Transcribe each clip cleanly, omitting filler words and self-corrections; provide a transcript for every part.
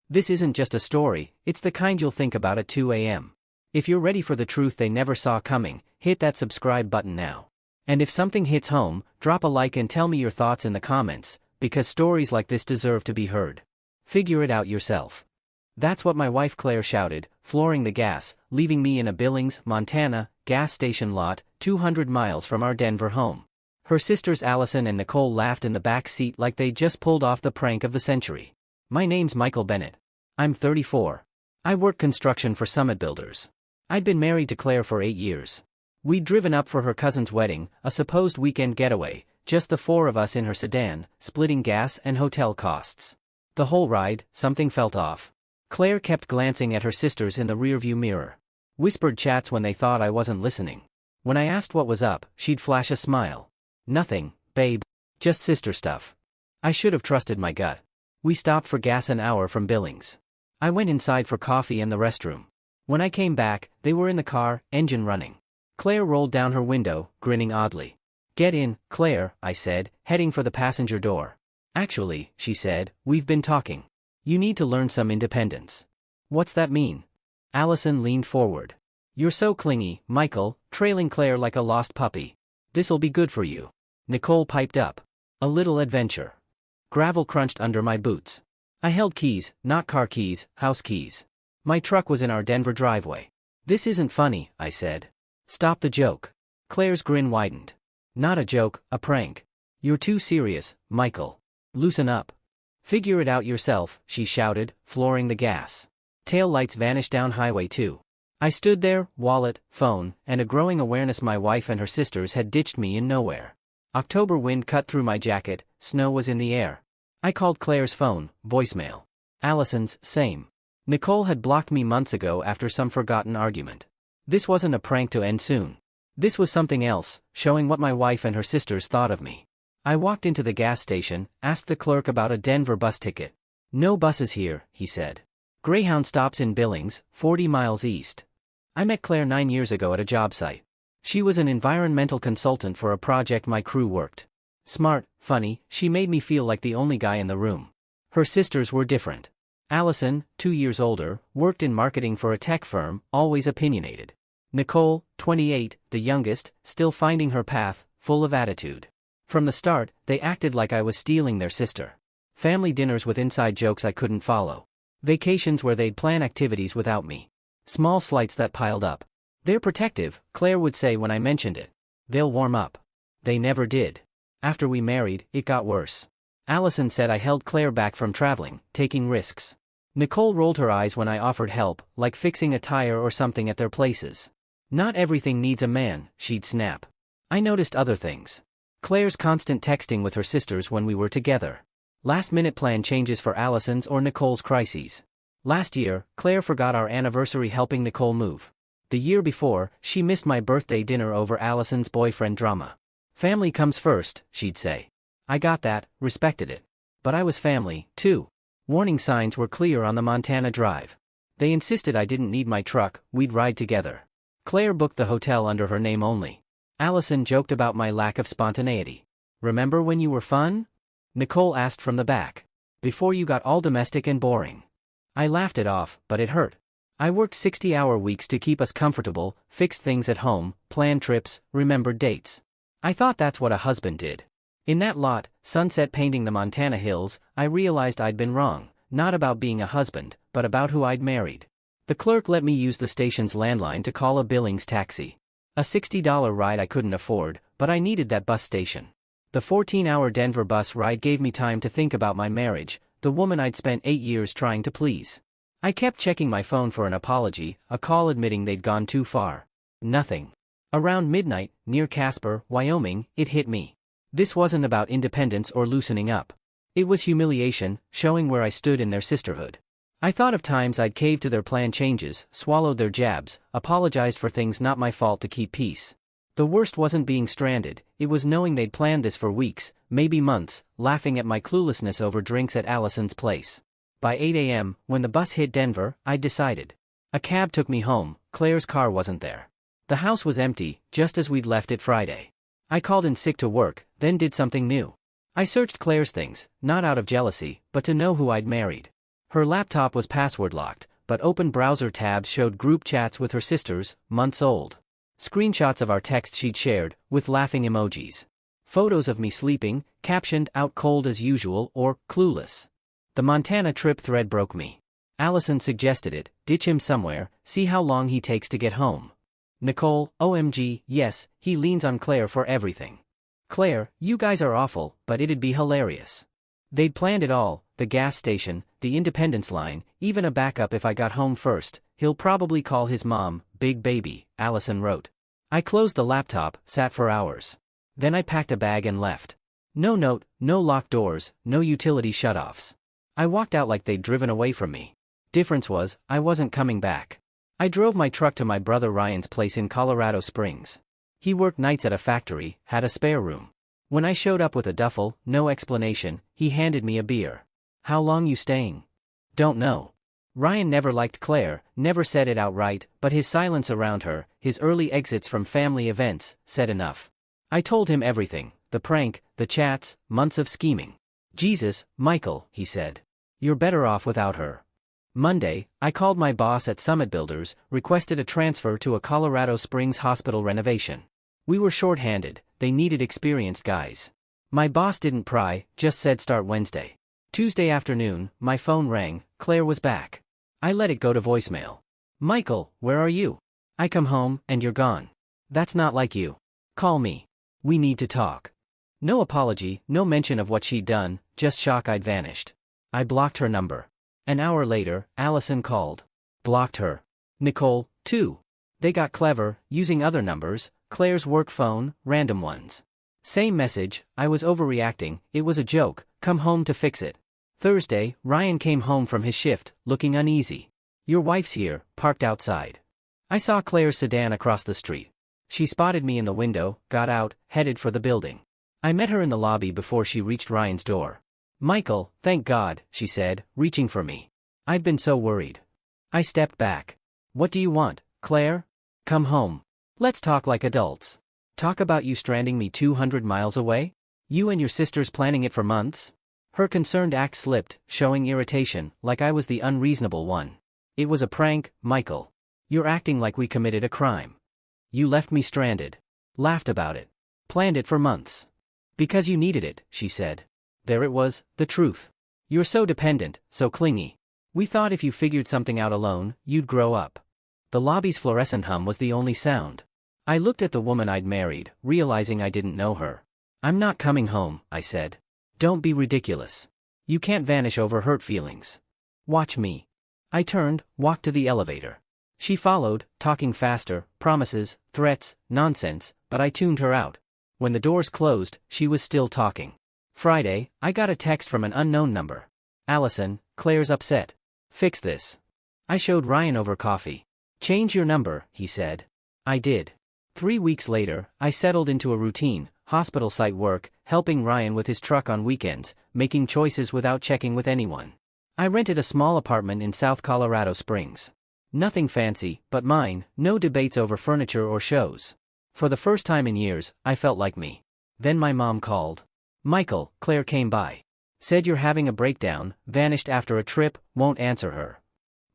This isn't just a story, it's the kind you'll think about at 2 a.m. If you're ready for the truth they never saw coming, hit that subscribe button now. And if something hits home, drop a like and tell me your thoughts in the comments, because stories like this deserve to be heard. Figure it out yourself. That's what my wife Claire shouted, flooring the gas, leaving me in a Billings, Montana, gas station lot, 200 miles from our Denver home. Her sisters Allison and Nicole laughed in the back seat like they'd just pulled off the prank of the century. My name's Michael Bennett. I'm 34. I work construction for Summit Builders. I'd been married to Claire for 8 years. We'd driven up for her cousin's wedding, a supposed weekend getaway, just the four of us in her sedan, splitting gas and hotel costs. The whole ride, something felt off. Claire kept glancing at her sisters in the rearview mirror. Whispered chats when they thought I wasn't listening. When I asked what was up, she'd flash a smile. Nothing, babe. Just sister stuff. I should have trusted my gut. We stopped for gas an hour from Billings. I went inside for coffee and the restroom. When I came back, they were in the car, engine running. Claire rolled down her window, grinning oddly. Get in, Claire, I said, heading for the passenger door. Actually, she said, we've been talking. You need to learn some independence. What's that mean? Allison leaned forward. You're so clingy, Michael, trailing Claire like a lost puppy. This'll be good for you. Nicole piped up. A little adventure. Gravel crunched under my boots. I held keys, not car keys, house keys. My truck was in our Denver driveway. This isn't funny, I said. Stop the joke. Claire's grin widened. Not a joke, a prank. You're too serious, Michael. Loosen up. Figure it out yourself, she shouted, flooring the gas. Tail lights vanished down Highway 2. I stood there, wallet, phone, and a growing awareness my wife and her sisters had ditched me in nowhere. October wind cut through my jacket, snow was in the air. I called Claire's phone, voicemail. Allison's, same. Nicole had blocked me months ago after some forgotten argument. This wasn't a prank to end soon. This was something else, showing what my wife and her sisters thought of me. I walked into the gas station, asked the clerk about a Denver bus ticket. No buses here, he said. Greyhound stops in Billings, 40 miles east. I met Claire 9 years ago at a job site. She was an environmental consultant for a project my crew worked. Smart, funny, she made me feel like the only guy in the room. Her sisters were different. Allison, 2 years older, worked in marketing for a tech firm, always opinionated. Nicole, 28, the youngest, still finding her path, full of attitude. From the start, they acted like I was stealing their sister. Family dinners with inside jokes I couldn't follow. Vacations where they'd plan activities without me. Small slights that piled up. They're protective, Claire would say when I mentioned it. They'll warm up. They never did. After we married, it got worse. Allison said I held Claire back from traveling, taking risks. Nicole rolled her eyes when I offered help, like fixing a tire or something at their places. Not everything needs a man, she'd snap. I noticed other things. Claire's constant texting with her sisters when we were together. Last-minute plan changes for Allison's or Nicole's crises. Last year, Claire forgot our anniversary helping Nicole move. The year before, she missed my birthday dinner over Allison's boyfriend drama. Family comes first, she'd say. I got that, respected it. But I was family, too. Warning signs were clear on the Montana drive. They insisted I didn't need my truck, we'd ride together. Claire booked the hotel under her name only. Allison joked about my lack of spontaneity. Remember when you were fun? Nicole asked from the back. Before you got all domestic and boring. I laughed it off, but it hurt. I worked 60-hour weeks to keep us comfortable, fixed things at home, planned trips, remembered dates. I thought that's what a husband did. In that lot, sunset painting the Montana hills, I realized I'd been wrong, not about being a husband, but about who I'd married. The clerk let me use the station's landline to call a Billings taxi. A $60 ride I couldn't afford, but I needed that bus station. The 14-hour Denver bus ride gave me time to think about my marriage, the woman I'd spent 8 years trying to please. I kept checking my phone for an apology, a call admitting they'd gone too far. Nothing. Around midnight, near Casper, Wyoming, it hit me. This wasn't about independence or loosening up. It was humiliation, showing where I stood in their sisterhood. I thought of times I'd caved to their plan changes, swallowed their jabs, apologized for things not my fault to keep peace. The worst wasn't being stranded, it was knowing they'd planned this for weeks, maybe months, laughing at my cluelessness over drinks at Allison's place. By 8 a.m., when the bus hit Denver, I'd decided. A cab took me home, Claire's car wasn't there. The house was empty, just as we'd left it Friday. I called in sick to work, then did something new. I searched Claire's things, not out of jealousy, but to know who I'd married. Her laptop was password locked, but open browser tabs showed group chats with her sisters, months old. Screenshots of our text she'd shared, with laughing emojis. Photos of me sleeping, captioned out cold as usual or clueless. The Montana trip thread broke me. Allison suggested it, ditch him somewhere, see how long he takes to get home. Nicole, OMG, yes, he leans on Claire for everything. Claire, you guys are awful, but it'd be hilarious. They'd planned it all, the gas station, the Independence line, even a backup if I got home first. He'll probably call his mom, big baby, Allison wrote. I closed the laptop, sat for hours. Then I packed a bag and left. No note, no locked doors, no utility shutoffs. I walked out like they'd driven away from me. Difference was, I wasn't coming back. I drove my truck to my brother Ryan's place in Colorado Springs. He worked nights at a factory, had a spare room. When I showed up with a duffel, no explanation, he handed me a beer. How long you staying? Don't know. Ryan never liked Claire, never said it outright, but his silence around her, his early exits from family events, said enough. I told him everything, the prank, the chats, months of scheming. Jesus, Michael, he said. You're better off without her. Monday, I called my boss at Summit Builders, requested a transfer to a Colorado Springs hospital renovation. We were short-handed, they needed experienced guys. My boss didn't pry, just said start Wednesday. Tuesday afternoon, my phone rang, Claire was back. I let it go to voicemail. Michael, where are you? I come home, and you're gone. That's not like you. Call me. We need to talk. No apology, no mention of what she'd done, just shock I'd vanished. I blocked her number. An hour later, Allison called. Blocked her. Nicole, too. They got clever, using other numbers, Claire's work phone, random ones. Same message, I was overreacting, it was a joke, come home to fix it. Thursday, Ryan came home from his shift, looking uneasy. Your wife's here, parked outside. I saw Claire's sedan across the street. She spotted me in the window, got out, headed for the building. I met her in the lobby before she reached Ryan's door. Michael, thank God, she said, reaching for me. I've been so worried. I stepped back. What do you want, Claire? Come home. Let's talk like adults. Talk about you stranding me 200 miles away? You and your sisters planning it for months? Her concerned act slipped, showing irritation, like I was the unreasonable one. It was a prank, Michael. You're acting like we committed a crime. You left me stranded. Laughed about it. Planned it for months. Because you needed it, she said. There it was, the truth. You're so dependent, so clingy. We thought if you figured something out alone, you'd grow up. The lobby's fluorescent hum was the only sound. I looked at the woman I'd married, realizing I didn't know her. I'm not coming home, I said. Don't be ridiculous. You can't vanish over hurt feelings. Watch me. I turned, walked to the elevator. She followed, talking faster, promises, threats, nonsense, but I tuned her out. When the doors closed, she was still talking. Friday, I got a text from an unknown number. Allison, Claire's upset. Fix this. I showed Ryan over coffee. Change your number, he said. I did. 3 weeks later, I settled into a routine, hospital site work, helping Ryan with his truck on weekends, making choices without checking with anyone. I rented a small apartment in South Colorado Springs. Nothing fancy, but mine, no debates over furniture or shows. For the first time in years, I felt like me. Then my mom called. Michael, Claire came by. Said you're having a breakdown, vanished after a trip, won't answer her.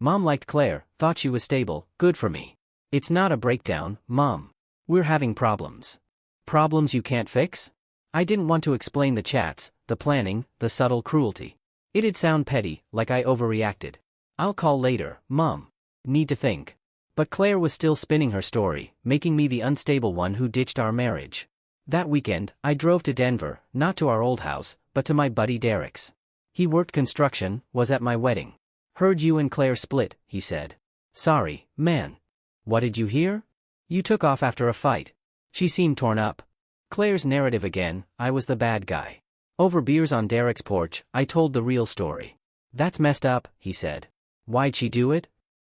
Mom liked Claire, thought she was stable, good for me. It's not a breakdown, Mom. We're having problems. Problems you can't fix? I didn't want to explain the chats, the planning, the subtle cruelty. It'd sound petty, like I overreacted. I'll call later, Mom. Need to think. But Claire was still spinning her story, making me the unstable one who ditched our marriage. That weekend, I drove to Denver, not to our old house, but to my buddy Derek's. He worked construction, was at my wedding. Heard you and Claire split, he said. Sorry, man. What did you hear? You took off after a fight. She seemed torn up. Claire's narrative again, I was the bad guy. Over beers on Derek's porch, I told the real story. That's messed up, he said. Why'd she do it?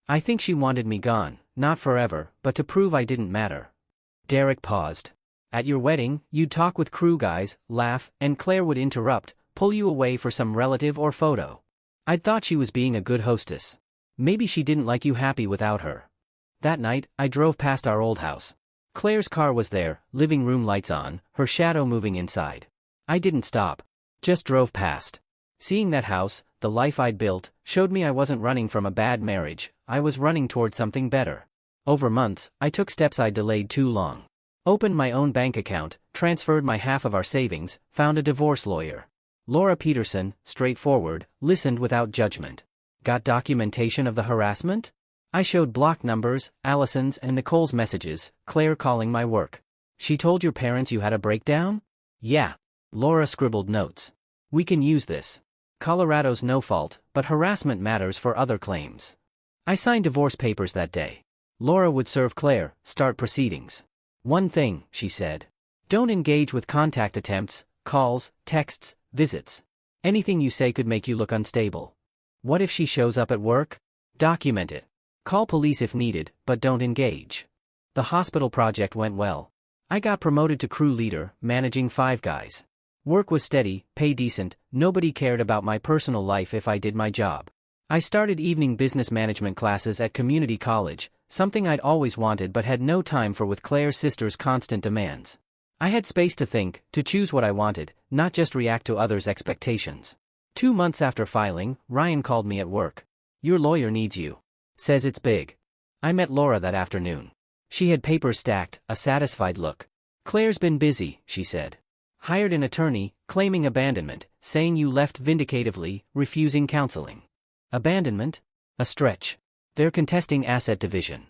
I think she wanted me gone, not forever, but to prove I didn't matter. Derek paused. At your wedding, you'd talk with crew guys, laugh, and Claire would interrupt, pull you away for some relative or photo. I'd thought she was being a good hostess. Maybe she didn't like you happy without her. That night, I drove past our old house. Claire's car was there, living room lights on, her shadow moving inside. I didn't stop. Just drove past. Seeing that house, the life I'd built, showed me I wasn't running from a bad marriage, I was running toward something better. Over months, I took steps I delayed too long. Opened my own bank account, transferred my half of our savings, found a divorce lawyer. Laura Peterson, straightforward, listened without judgment. Got documentation of the harassment? I showed block numbers, Allison's and Nicole's messages, Claire calling my work. She told your parents you had a breakdown? Yeah. Laura scribbled notes. We can use this. Colorado's no fault, but harassment matters for other claims. I signed divorce papers that day. Laura would serve Claire, start proceedings. One thing, she said. Don't engage with contact attempts, calls, texts, visits. Anything you say could make you look unstable. What if she shows up at work? Document it. Call police if needed, but don't engage. The hospital project went well. I got promoted to crew leader, managing 5 guys. Work was steady, pay decent, nobody cared about my personal life if I did my job. I started evening business management classes at community college, something I'd always wanted but had no time for with Claire's sister's constant demands. I had space to think, to choose what I wanted, not just react to others' expectations. 2 months after filing, Ryan called me at work. Your lawyer needs you. Says it's big. I met Laura that afternoon. She had papers stacked, a satisfied look. Claire's been busy, she said. Hired an attorney, claiming abandonment, saying you left vindicatively, refusing counseling. Abandonment? A stretch. They're contesting asset division.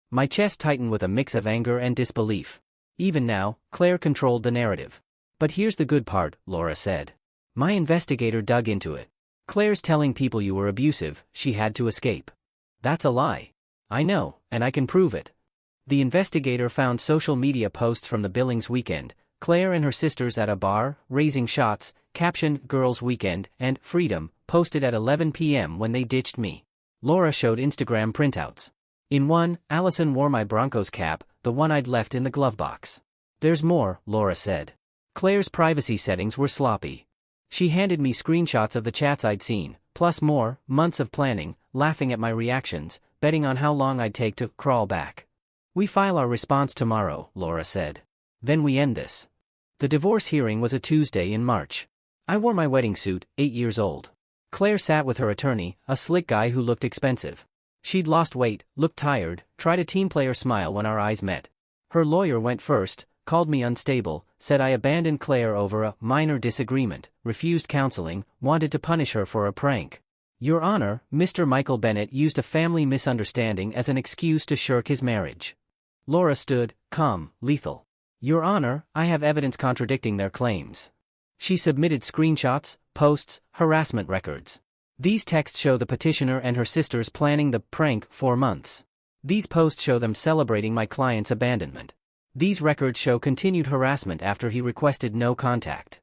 My chest tightened with a mix of anger and disbelief. Even now, Claire controlled the narrative. But here's the good part, Laura said. My investigator dug into it. Claire's telling people you were abusive, she had to escape. That's a lie. I know, and I can prove it. The investigator found social media posts from the Billings weekend, Claire and her sisters at a bar, raising shots, captioned Girls Weekend, and Freedom, posted at 11 p.m. when they ditched me. Laura showed Instagram printouts. In one, Allison wore my Broncos cap, the one I'd left in the glove box. There's more, Laura said. Claire's privacy settings were sloppy. She handed me screenshots of the chats I'd seen, plus more, months of planning, laughing at my reactions, betting on how long I'd take to crawl back. We file our response tomorrow, Laura said. Then we end this. The divorce hearing was a Tuesday in March. I wore my wedding suit, 8 years old. Claire sat with her attorney, a slick guy who looked expensive. She'd lost weight, looked tired, tried a team player smile when our eyes met. Her lawyer went first, called me unstable, said I abandoned Claire over a minor disagreement, refused counseling, wanted to punish her for a prank. Your Honor, Mr. Michael Bennett used a family misunderstanding as an excuse to shirk his marriage. Laura stood, calm, lethal. Your Honor, I have evidence contradicting their claims. She submitted screenshots, posts, harassment records. These texts show the petitioner and her sisters planning the prank for months. These posts show them celebrating my client's abandonment. These records show continued harassment after he requested no contact.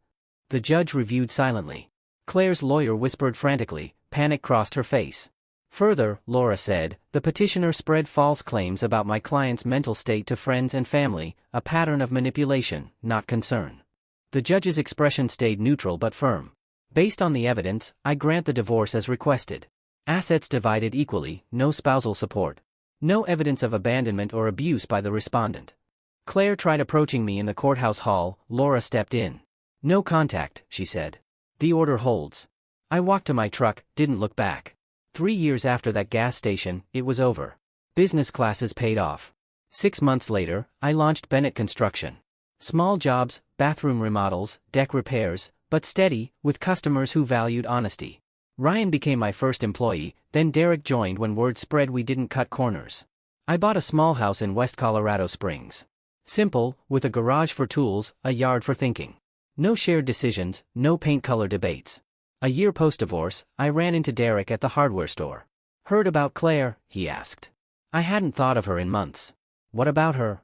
The judge reviewed silently. Claire's lawyer whispered frantically, panic crossed her face. Further, Laura said, the petitioner spread false claims about my client's mental state to friends and family, a pattern of manipulation, not concern. The judge's expression stayed neutral but firm. Based on the evidence, I grant the divorce as requested. Assets divided equally, no spousal support. No evidence of abandonment or abuse by the respondent. Claire tried approaching me in the courthouse hall, Laura stepped in. No contact, she said. The order holds. I walked to my truck, didn't look back. 3 years after that gas station, it was over. Business classes paid off. 6 months later, I launched Bennett Construction. Small jobs, bathroom remodels, deck repairs, but steady, with customers who valued honesty. Ryan became my first employee, then Derek joined when word spread we didn't cut corners. I bought a small house in West Colorado Springs. Simple, with a garage for tools, a yard for thinking. No shared decisions, no paint color debates. A year post-divorce, I ran into Derek at the hardware store. Heard about Claire, he asked. I hadn't thought of her in months. What about her?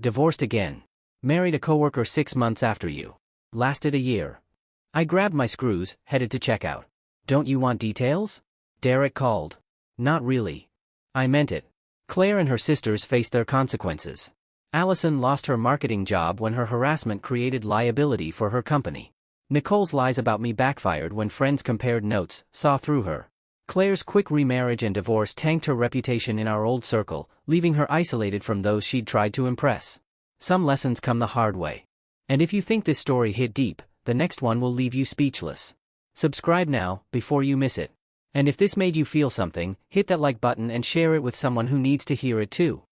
Divorced again. Married a coworker 6 months after you. Lasted a year. I grabbed my screws, headed to checkout. Don't you want details? Derek called. Not really. I meant it. Claire and her sisters faced their consequences. Allison lost her marketing job when her harassment created liability for her company. Nicole's lies about me backfired when friends compared notes, saw through her. Claire's quick remarriage and divorce tanked her reputation in our old circle, leaving her isolated from those she'd tried to impress. Some lessons come the hard way. And if you think this story hit deep, the next one will leave you speechless. Subscribe now, before you miss it. And if this made you feel something, hit that like button and share it with someone who needs to hear it too.